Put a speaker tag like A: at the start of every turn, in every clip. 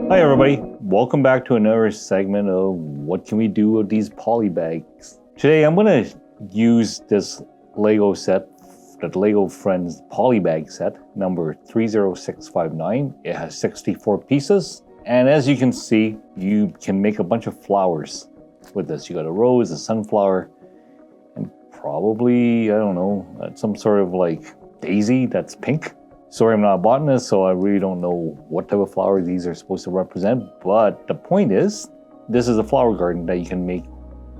A: Hi everybody, welcome back to another segment of what can we do with these polybags. Today I'm going to use this Lego set, the Lego Friends Polybag set, number 30659. It has 64 pieces, and as you can see, you can make a bunch of flowers with this. You got a rose, a sunflower, and probably, I don't know, some sort of like daisy that's pink. Sorry, I'm not a botanist, so I really don't know what type of flower these are supposed to represent, but the point is, this is a flower garden that you can make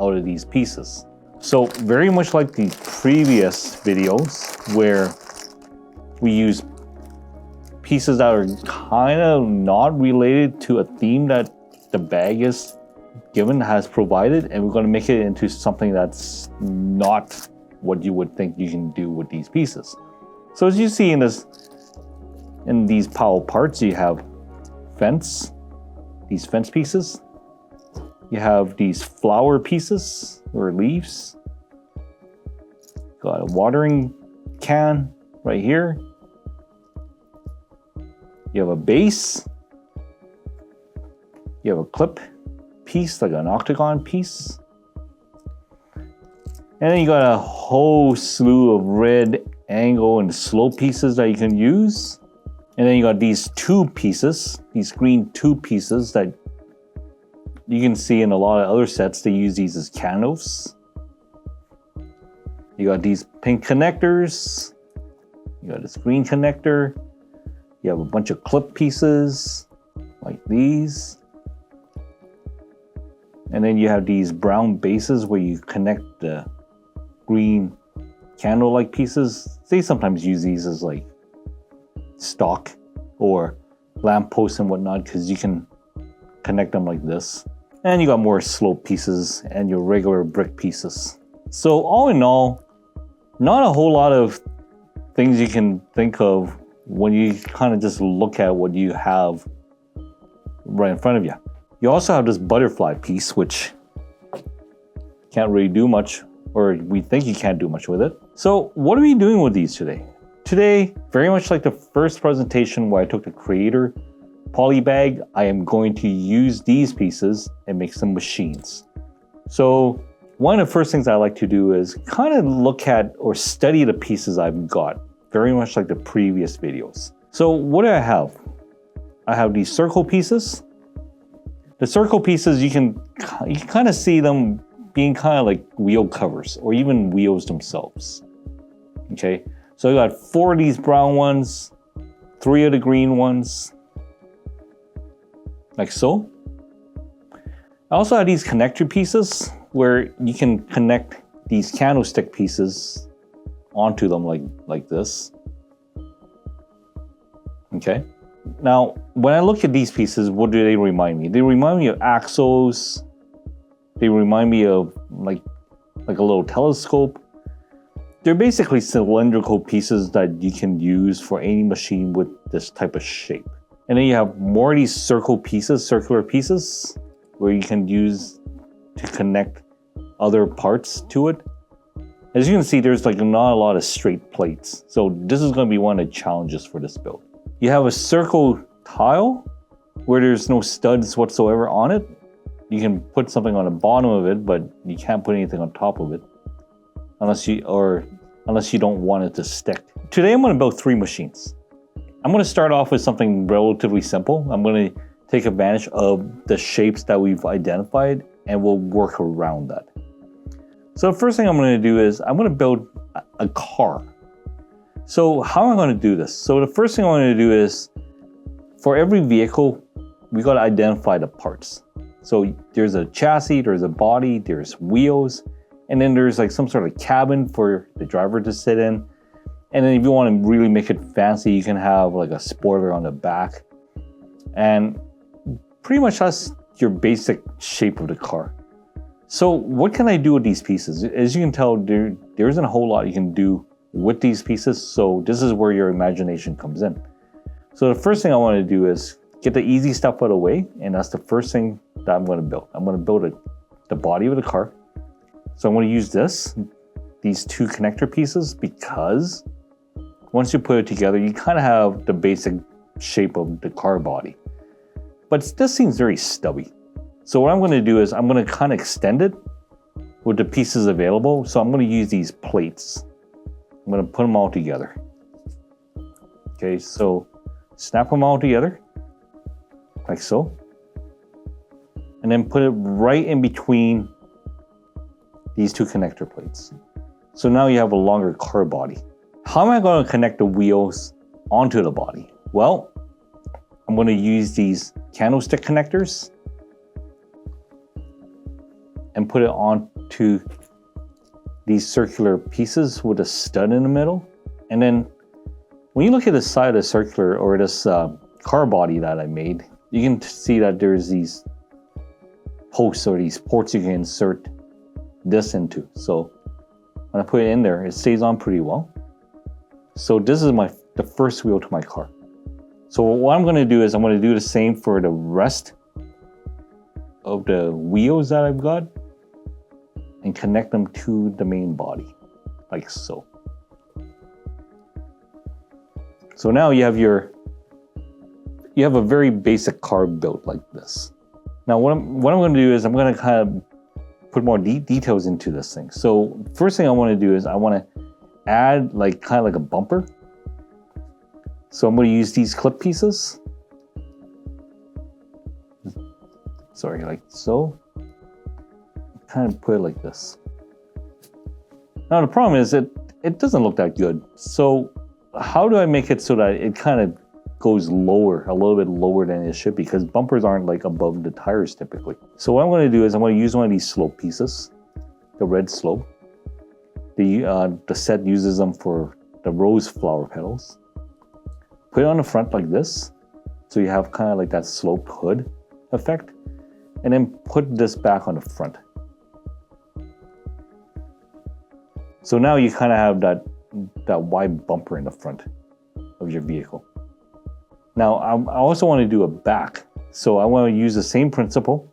A: out of these pieces. So very much like the previous videos where we use pieces that are kind of not related to a theme that the bag is given, has provided, and we're going to make it into something that's not what you would think you can do with these pieces. So as you see in these pile parts, you have these fence pieces. You have these flower pieces or leaves. Got a watering can right here. You have a base. You have a clip piece, like an octagon piece. And then you got a whole slew of red angle and slope pieces that you can use. And then you got these two pieces, these green two pieces that you can see in a lot of other sets. They use these as canvas. You got these pink connectors. You got this green connector. You have a bunch of clip pieces like these. And then you have these brown bases where you connect the green candle-like pieces. They sometimes use these as like stock or lampposts and whatnot, because you can connect them like this. And you got more slope pieces and your regular brick pieces. So all in all, not a whole lot of things you can think of when you kind of just look at what you have right in front of you. You also have this butterfly piece, which can't really do much, or we think you can't do much with it. So what are we doing with these today? Today, very much like the first presentation where I took the creator polybag, I am going to use these pieces and make some machines. So one of the first things I like to do is kind of look at or study the pieces I've got, very much like the previous videos. So what do I have? I have these circle pieces. The circle pieces, you can kind of see them being kind of like wheel covers or even wheels themselves. Okay. So I got 4 of these brown ones, 3 of the green ones, like so. I also have these connector pieces where you can connect these candlestick pieces onto them like this. Okay. Now, when I look at these pieces, what do they remind me? They remind me of axles. They remind me of like a little telescope. They're basically cylindrical pieces that you can use for any machine with this type of shape. And then you have more of these circular pieces, where you can use to connect other parts to it. As you can see, there's like not a lot of straight plates. So this is going to be one of the challenges for this build. You have a circle tile where there's no studs whatsoever on it. You can put something on the bottom of it, but you can't put anything on top of it. Unless you don't want it to stick. Today I'm going to build 3 machines. I'm going to start off with something relatively simple. I'm going to take advantage of the shapes that we've identified, and we'll work around that. So the first thing I'm going to do is I'm going to build a car. So how am I going to do this? So the first thing I'm going to do is, for every vehicle, we got to identify the parts. So there's a chassis, there's a body, there's wheels, and then there's like some sort of cabin for the driver to sit in. And then if you want to really make it fancy, you can have like a spoiler on the back. And pretty much that's your basic shape of the car. So what can I do with these pieces? As you can tell, there isn't a whole lot you can do with these pieces. So this is where your imagination comes in. So the first thing I want to do is get the easy stuff out of the way. And that's the first thing that I'm going to build. I'm going to build the body of the car. So I'm going to use these 2 connector pieces, because once you put it together, you kind of have the basic shape of the car body. but this seems very stubby. So what I'm going to do is I'm going to kind of extend it with the pieces available. So I'm going to use these plates. I'm going to put them all together. Okay, so snap them all together, like so. And then put it right in between these two connector plates. So now you have a longer car body. How am I going to connect the wheels onto the body? Well, I'm going to use these candlestick connectors and put it onto these circular pieces with a stud in the middle. And then when you look at the side of the circular or this car body that I made, you can see that there's these posts or these ports you can insert this into. So when I put it in there, it stays on pretty well. So this is the first wheel to my car. So what I'm going to do is I'm going to do the same for the rest of the wheels that I've got and connect them to the main body, like so. So now you have a very basic car built like this. Now what I'm going to do is I'm going to kind of put more details into this thing. So first thing I want to do is I want to add kind of like a bumper. So I'm going to use these clip pieces. Sorry, like so. Kind of put it like this. Now the problem is it doesn't look that good. So how do I make it so that it kind of goes lower, a little bit lower than it should, because bumpers aren't like above the tires typically. So what I'm going to do is I'm going to use one of these slope pieces, the red slope. The set uses them for the rose flower petals. Put it on the front like this, so you have kind of like that sloped hood effect, and then put this back on the front. So now you kind of have that wide bumper in the front of your vehicle. Now I also want to do a back, so I want to use the same principle.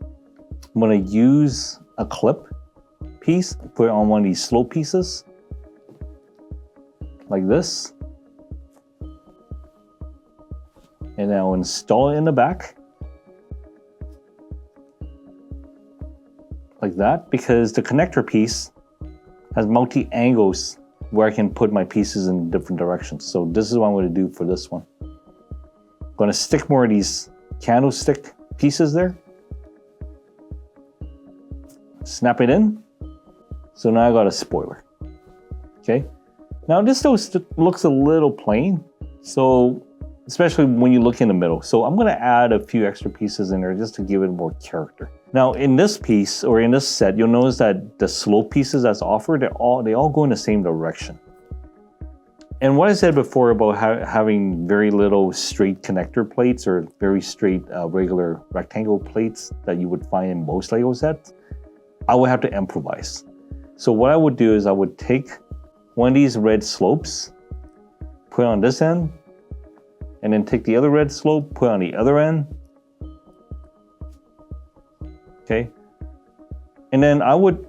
A: I'm going to use a clip piece, put it on one of these slope pieces, like this. And now install it in the back. Like that, because the connector piece has multi-angles where I can put my pieces in different directions. So this is what I'm going to do for this one. I'm going to stick more of these candlestick pieces there. Snap it in. So now I got a spoiler. Okay. Now this still looks a little plain. So especially when you look in the middle. So I'm going to add a few extra pieces in there just to give it more character. Now in this piece or in this set, you'll notice that the slope pieces that's offered, they all go in the same direction. And what I said before about having very little straight connector plates or very straight regular rectangle plates that you would find in most Lego sets, I would have to improvise. So what I would do is I would take one of these red slopes, put it on this end, and then take the other red slope, put it on the other end. Okay. And then I would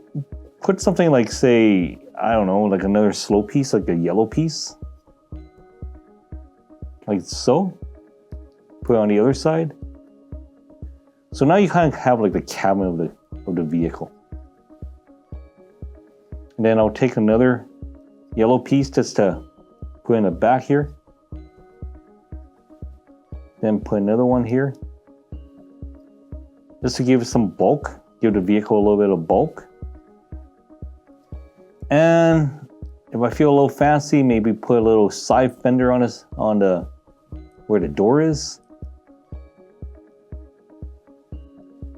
A: put something like, say, I don't know, like another slope piece, like a yellow piece. Like so. Put it on the other side. So now you kind of have like the cabin of the vehicle. And then I'll take another yellow piece just to put in the back here. Then put another one here. Just to give it some bulk, give the vehicle a little bit of bulk. And if I feel a little fancy, maybe put a little side fender on the where the door is.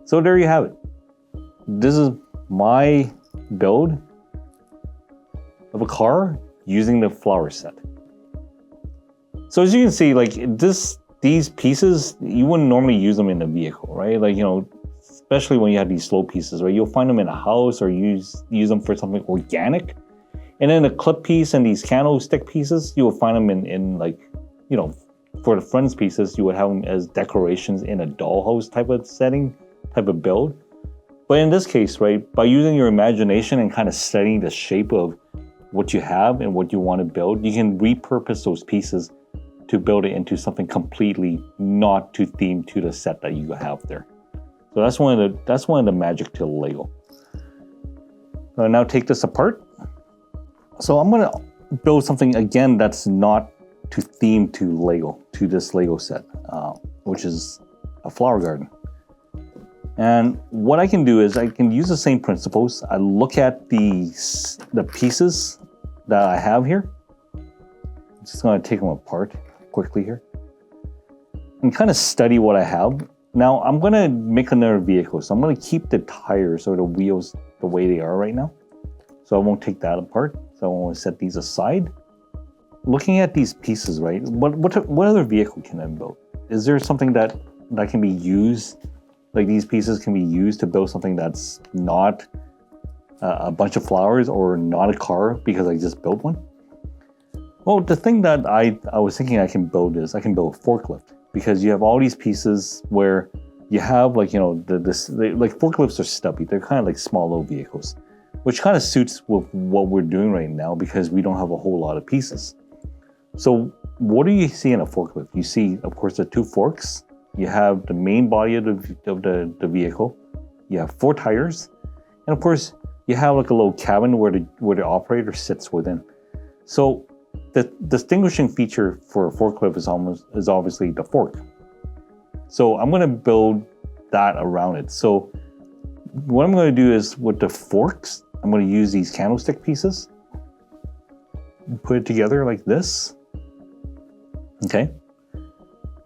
A: So there you have it. This is my build of a car using the flower set. So as you can see, like these pieces, you wouldn't normally use them in the vehicle, right? Like, you know, especially when you have these slope pieces, right? You'll find them in a house or use them for something organic. And then the clip piece and these candlestick pieces, you will find them in like, you know, for the friends pieces, you would have them as decorations in a dollhouse type of setting, type of build. But in this case, right, by using your imagination and kind of studying the shape of what you have and what you want to build, you can repurpose those pieces to build it into something completely not to theme to the set that you have there. So that's one of the magic to Lego. I'll now take this apart. So I'm gonna build something again that's not to theme to Lego, to this Lego set, which is a flower garden. And what I can do is I can use the same principles. I look at the pieces that I have here. I'm just gonna take them apart quickly here and kind of study what I have. Now I'm gonna make another vehicle. So I'm gonna keep the tires or the wheels the way they are right now. So I won't take that apart. So I want to set these aside. Looking at these pieces, right? What other vehicle can I build? Is there something that can be used? Like these pieces can be used to build something that's not a bunch of flowers or not a car because I just built one? Well, the thing that I was thinking I can build is I can build a forklift, because you have all these pieces where you have like, you know, like forklifts are stubby. They're kind of like small little vehicles, which kind of suits with what we're doing right now because we don't have a whole lot of pieces. So what do you see in a forklift? You see, of course, the two forks. You have the main body of the vehicle. You have 4 tires. And of course, you have like a little cabin where the operator sits within. So the distinguishing feature for a forklift is obviously the fork. So I'm gonna build that around it. So what I'm gonna do is with the forks, I'm gonna use these candlestick pieces, put it together like this, okay?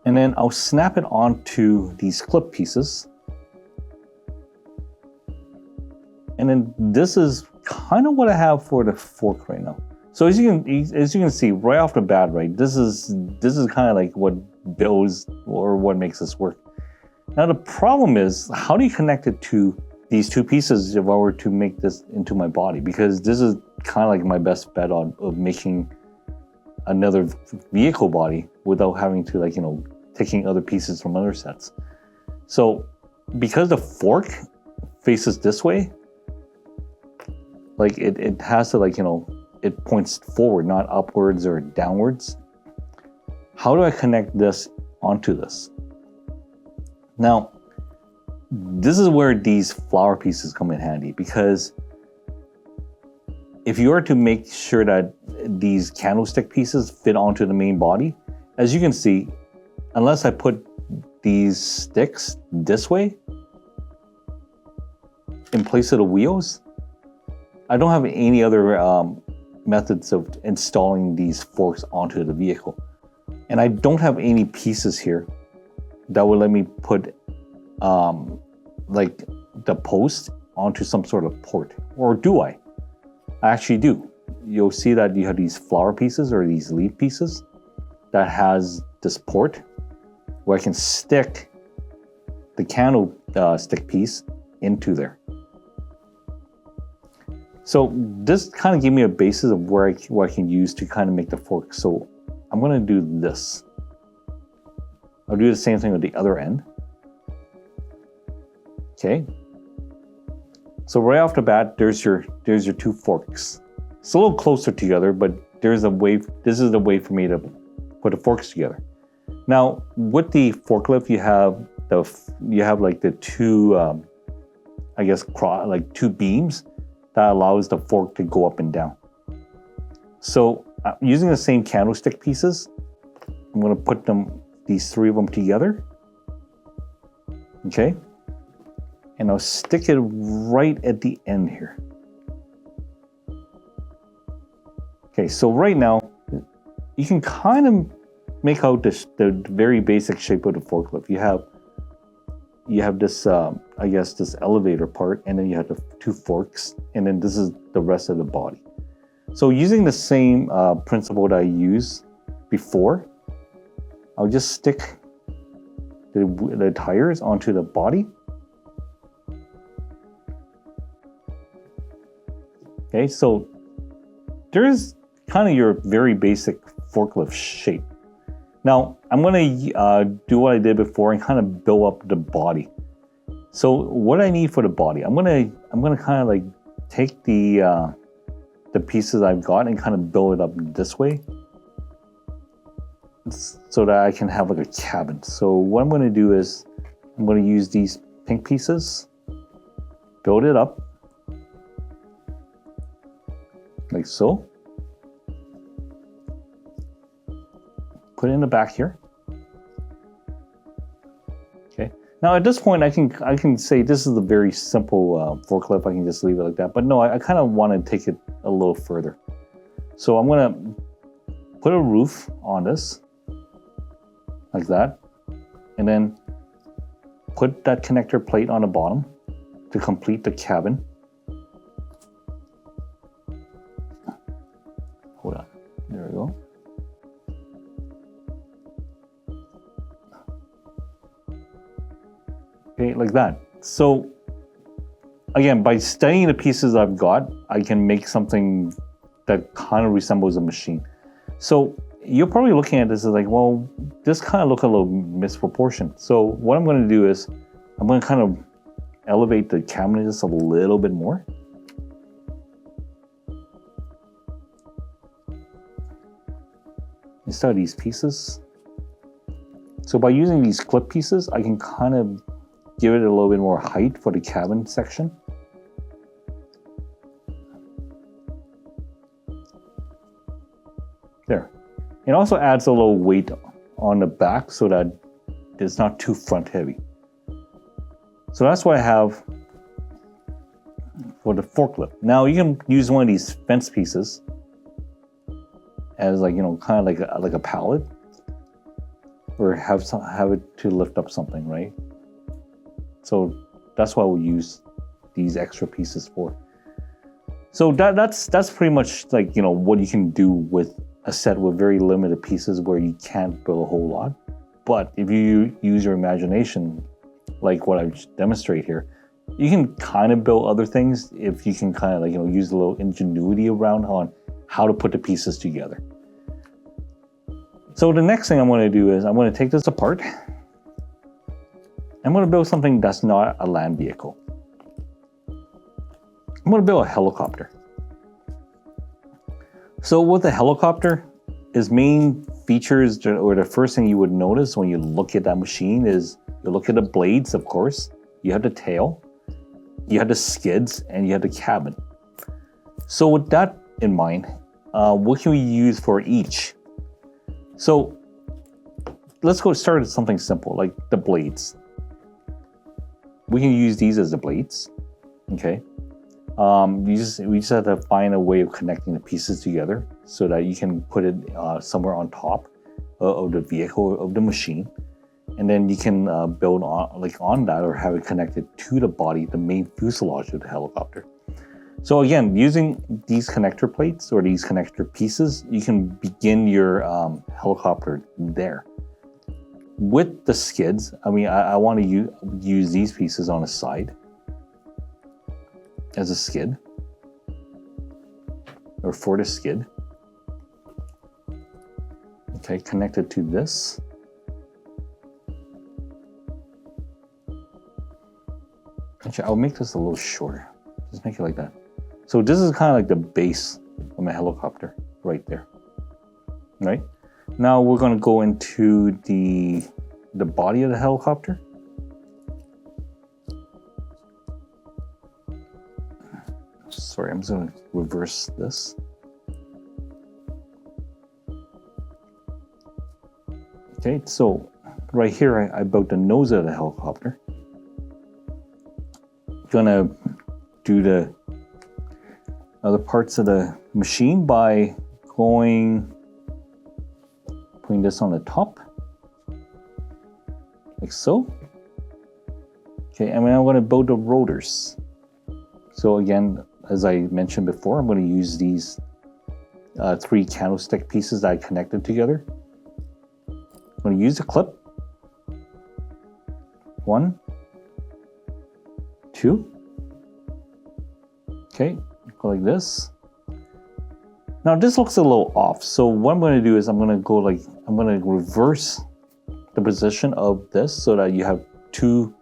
A: And then I'll snap it onto these clip pieces. And then this is kind of what I have for the fork right now. So as you can see right off the bat, right, this is kind of like what builds or what makes this work. Now the problem is, how do you connect it to these two pieces if I were to make this into my body? Because this is kind of like my best bet of making another vehicle body without having to, like, you know, taking other pieces from other sets. So because the fork faces this way, like it has to, like, you know, it points forward, not upwards or downwards. How do I connect this onto this? Now, this is where these flower pieces come in handy, because if you are to make sure that these candlestick pieces fit onto the main body, as you can see, unless I put these sticks this way in place of the wheels, I don't have any other methods of installing these forks onto the vehicle. And I don't have any pieces here that will let me put like the post onto some sort of port. Or do I? I actually do. You'll see that you have these flower pieces or these leaf pieces that has this port where I can stick the candlestick piece into there. So this kind of gave me a basis of what I can use to kind of make the fork. So I'm going to do this. I'll do the same thing with the other end. Okay. So right off the bat, there's your 2 forks. It's a little closer together, but there's a way. This is the way for me to put the forks together. Now with the forklift, you have like the 2, I guess, like 2 beams that allows the fork to go up and down. So using the same candlestick pieces, I'm going to put these 3 of them together. Okay. And I'll stick it right at the end here. Okay, so right now, you can kind of make out the very basic shape of the forklift. You have this, I guess, this elevator part, and then you have the 2 forks, and then this is the rest of the body. So using the same principle that I used before, I'll just stick the tires onto the body. Okay, so there's kind of your very basic forklift shape. Now, I'm going to do what I did before and kind of build up the body. So what I need for the body, I'm going to kind of like take the pieces I've got and kind of build it up this way. so that I can have like a cabin. So what I'm going to do is I'm going to use these pink pieces, build it up like so, put it in the back here. Okay, now at this point I can say this is a very simple forklift. I can just leave it like that, but no, I kind of want to take it a little further. So I'm going to put a roof on this like that, and then put that connector plate on the bottom to complete the cabin. Hold on, there we go. Okay, like that. So again, by studying the pieces I've got, I can make something that kind of resembles a machine. So you're probably looking at this as like, well, this kind of look a little misproportioned. So what I'm going to do is I'm going to kind of elevate the cabinet just a little bit more. Instead of these pieces. So by using these clip pieces, I can kind of give it a little bit more height for the cabin section. There. It also adds a little weight on the back so that it's not too front heavy. So that's what I have for the forklift. Now you can use one of these fence pieces as like, you know, kind of like a pallet, or have it to lift up something, right? So that's why we use these extra pieces for. So that's pretty much like, you know, what you can do with a set with very limited pieces where you can't build a whole lot. But if you use your imagination, like what I demonstrate here, you can kind of build other things if you can kind of like, you know, use a little ingenuity around on how to put the pieces together. So the next thing I'm going to do is I'm going to take this apart. I'm going to build something that's not a land vehicle. I'm going to build a helicopter. So with a helicopter, its main features, or the first thing you would notice when you look at that machine, is you look at the blades, of course, you have the tail, you have the skids, and you have the cabin. So with that in mind, what can we use for each? So let's go start with something simple, like the blades. We can use these as the blades, okay? We just have to find a way of connecting the pieces together so that you can put it somewhere on top of the vehicle, of the machine. And then you can build on that, or have it connected to the body, the main fuselage of the helicopter. So again, using these connector plates or these connector pieces, you can begin your helicopter there. With the skids, I mean, I want to use these pieces on the side as a skid, or for the skid. Okay, connected to this. Actually, I'll make this a little shorter. Just make it like that. So this is kind of like the base of my helicopter right there. Right? Now we're going to go into the body of the helicopter. Sorry, I'm just going to reverse this. Okay, so right here I built the nose of the helicopter. Gonna do the other parts of the machine by putting this on the top, like so. Okay, and now I'm going to build the rotors. So again, as I mentioned before, I'm going to use these 3 candlestick pieces that I connected together. I'm going to use a clip. 1, 2. Okay, go like this. Now this looks a little off. So what I'm going to do is I'm going to reverse the position of this so that you have 2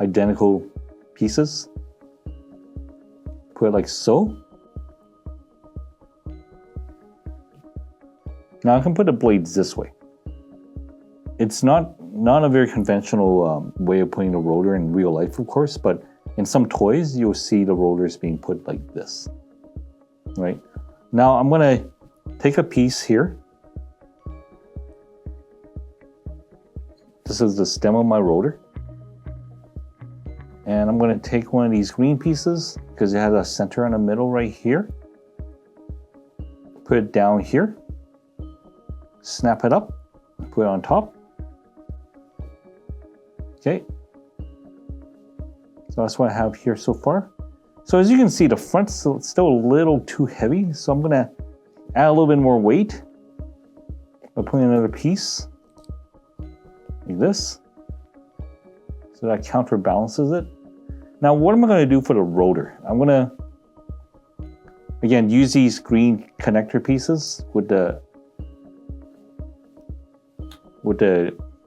A: identical pieces. Put it like so. Now I can put the blades this way. It's not a very conventional way of putting a rotor in real life, of course, but in some toys, you'll see the rotors being put like this, right? Now I'm gonna take a piece here. This is the stem of my rotor. And I'm gonna take one of these green pieces because it has a center in the middle right here. Put it down here. Snap it up, put it on top. Okay. So that's what I have here so far. So as you can see, the front's still a little too heavy. So I'm gonna add a little bit more weight by putting another piece like this. So that counterbalances it. Now what am I gonna do for the rotor? I'm gonna, again, use these green connector pieces with the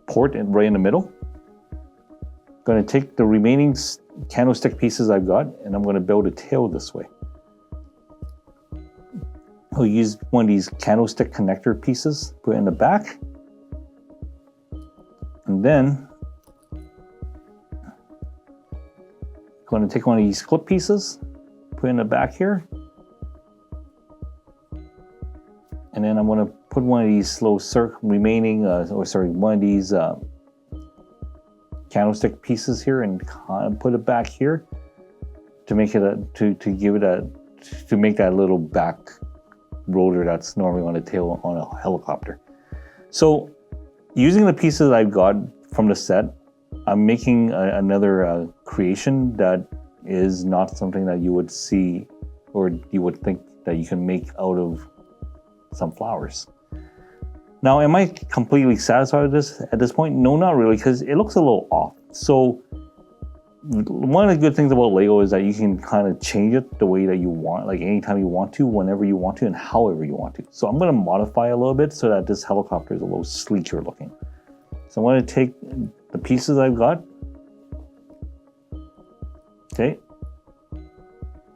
A: port right in the middle. I'm gonna take the remaining candlestick pieces I've got and I'm gonna build a tail this way. I'll use one of these candlestick connector pieces, put it in the back. And then I'm gonna take one of these clip pieces, put it in the back here. And then I'm gonna put one of these little one of these candlestick pieces here and kind of put it back here to make it to make that little back rotor that's normally on a tail on a helicopter. So using the pieces I've got from the set, I'm making another creation that is not something that you would see or you would think that you can make out of some flowers. Now, am I completely satisfied with this at this point? No, not really, because it looks a little off. So one of the good things about Lego is that you can kind of change it the way that you want, like anytime you want to, whenever you want to, and however you want to. So I'm gonna modify a little bit so that this helicopter is a little sleeker looking. So I'm gonna take the pieces I've got, okay,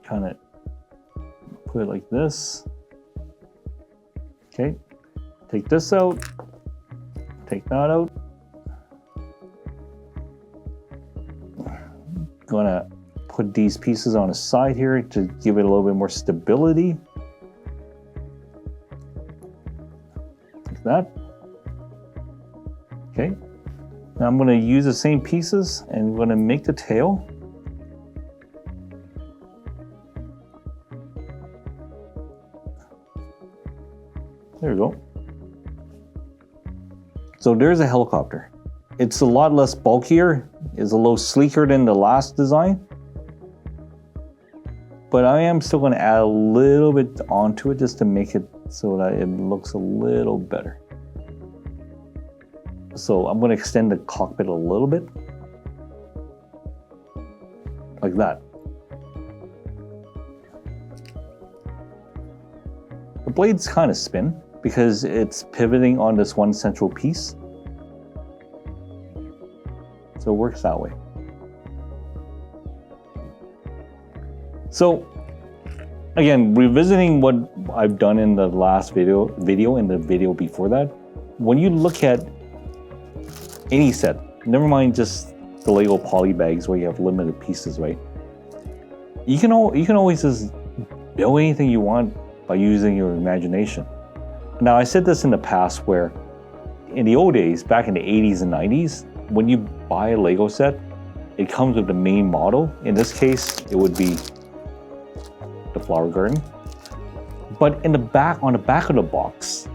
A: kind of put it like this, okay. Take this out, take that out. Gonna put these pieces on the side here to give it a little bit more stability. Like that. Okay. Now I'm gonna use the same pieces and I'm gonna make the tail. There we go. So there's a helicopter. It's a lot less bulkier, is a little sleeker than the last design. But I am still gonna add a little bit onto it just to make it so that it looks a little better. So I'm gonna extend the cockpit a little bit. Like that. The blades kind of spin because it's pivoting on this one central piece. So it works that way. So again, revisiting what I've done in the last video and the video before that, when you look at any set, never mind just the Lego Polybags where you have limited pieces, right? You can always just build anything you want by using your imagination. Now, I said this in the past where in the old days, back in the 80s and 90s, when you buy a Lego set, it comes with the main model. In this case, it would be the flower garden. But in the back, on the back of the box,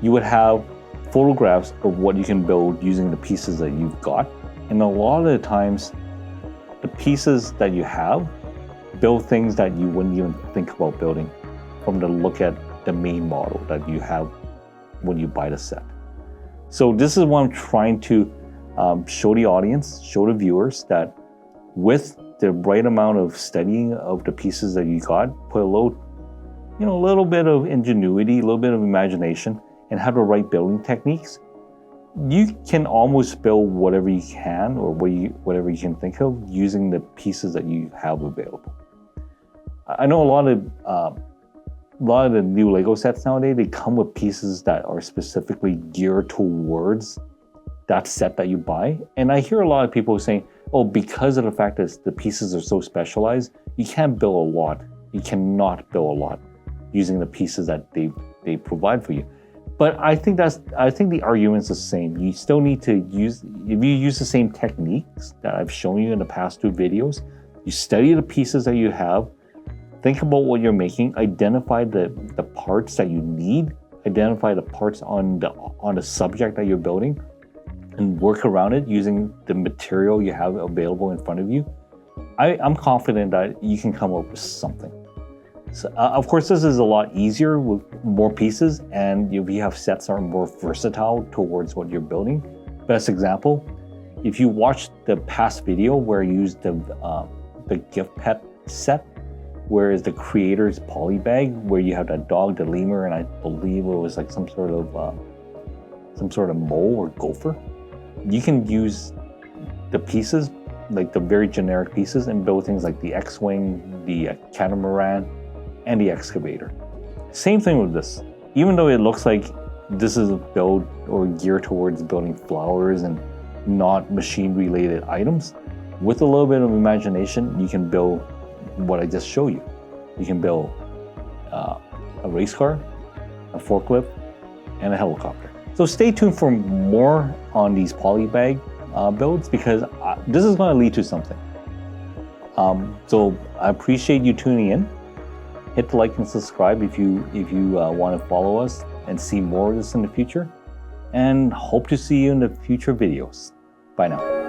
A: you would have photographs of what you can build using the pieces that you've got. And a lot of the times, the pieces that you have build things that you wouldn't even think about building from the look at the main model that you have when you buy the set. So this is what I'm trying to show the audience, show the viewers that with the right amount of studying of the pieces that you got, put a little bit of ingenuity, a little bit of imagination, and have the right building techniques, you can almost build whatever you can or whatever you can think of using the pieces that you have available. I know a lot of the new Lego sets nowadays, they come with pieces that are specifically geared towards that set that you buy. And I hear a lot of people saying, oh, because of the fact that the pieces are so specialized, you can't build a lot. You cannot build a lot using the pieces that they provide for you. But I think the argument's the same. You still need to use, if you use the same techniques that I've shown you in the past 2 videos, you study the pieces that you have, think about what you're making, identify the parts that you need, identify the parts on the subject that you're building, and work around it using the material you have available in front of you. I'm confident that you can come up with something. So, of course, this is a lot easier with more pieces, and you have sets that are more versatile towards what you're building. Best example, if you watched the past video where I used the gift pet set, where is the creator's Polybag, where you have that dog, the lemur, and I believe it was like some sort of mole or gopher. You can use the pieces, like the very generic pieces, and build things like the X-Wing, the catamaran, and the excavator. Same thing with this. Even though it looks like this is a build or geared towards building flowers and not machine-related items, with a little bit of imagination, you can build what I just showed you. You can build a race car, a forklift, and a helicopter. So stay tuned for more on these Polybag builds, because this is going to lead to something. So I appreciate you tuning in. Hit the like and subscribe if you want to follow us and see more of this in the future. And hope to see you in the future videos. Bye now.